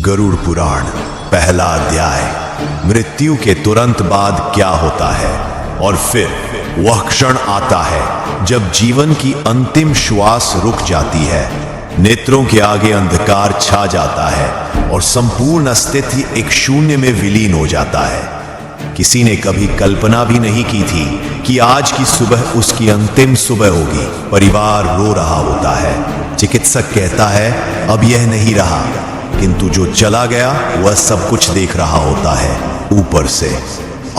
गरुड़ पुराण पहला अध्याय। मृत्यु के तुरंत बाद क्या होता है और फिर वह क्षण आता है जब जीवन की अंतिम श्वास रुक जाती है, नेत्रों के आगे अंधकार छा जाता है और संपूर्ण अस्तित्व एक शून्य में विलीन हो जाता है। किसी ने कभी कल्पना भी नहीं की थी कि आज की सुबह उसकी अंतिम सुबह होगी। परिवार रो रहा होता है, चिकित्सक कहता है अब यह नहीं रहा, किंतु जो चला गया वह सब कुछ देख रहा होता है ऊपर से,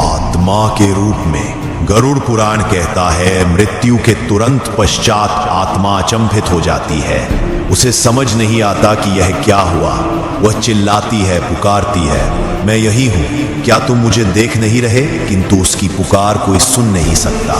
आत्मा के रूप में। गरुड़ पुराण कहता है मृत्यु के तुरंत पश्चात आत्मा अचंभित हो जाती है। उसे समझ नहीं आता कि यह क्या हुआ। वह चिल्लाती है, पुकारती है, मैं यही हूं, क्या तुम मुझे देख नहीं रहे? किंतु उसकी पुकार कोई सुन नहीं सकता,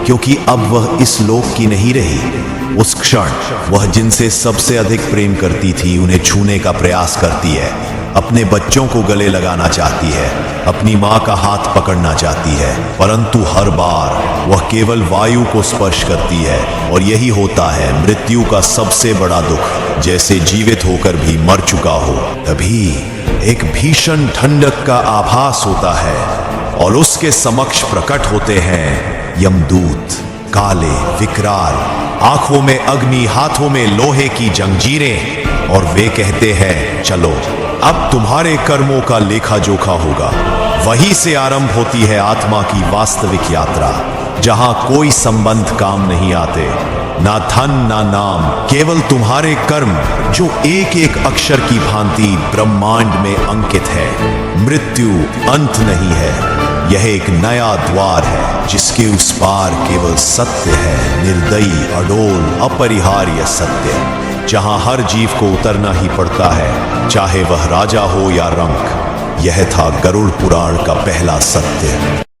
क्योंकि अब वह इस लोक की नहीं रही। उस क्षण वह जिनसे सबसे अधिक प्रेम करती थी उन्हें छूने का प्रयास करती है, अपने बच्चों को गले लगाना चाहती है, अपनी माँ का हाथ पकड़ना चाहती है, परंतु हर बार वह केवल वायु को स्पर्श करती है। और यही होता है मृत्यु का सबसे बड़ा दुख, जैसे जीवित होकर भी मर चुका हो। तभी एक भीषण ठंडक का आभास होता है और उसके समक्ष प्रकट होते हैं यमदूत, काले, विकराल, आंखों में अग्नि, हाथों में लोहे की जंजीरें, और वे कहते हैं चलो अब तुम्हारे कर्मों का लेखा जोखा होगा। वहीं से आरंभ होती है आत्मा की वास्तविक यात्रा, जहां कोई संबंध काम नहीं आते, ना धन ना नाम, केवल तुम्हारे कर्म जो एक एक अक्षर की भांति ब्रह्मांड में अंकित है। मृत्यु अंत नहीं है, यह एक नया द्वार है जिसके उस पार केवल सत्य है, निर्दयी, अडोल, अपरिहार्य सत्य, जहां हर जीव को उतरना ही पड़ता है, चाहे वह राजा हो या रंक। यह था गरुड़ पुराण का पहला सत्य।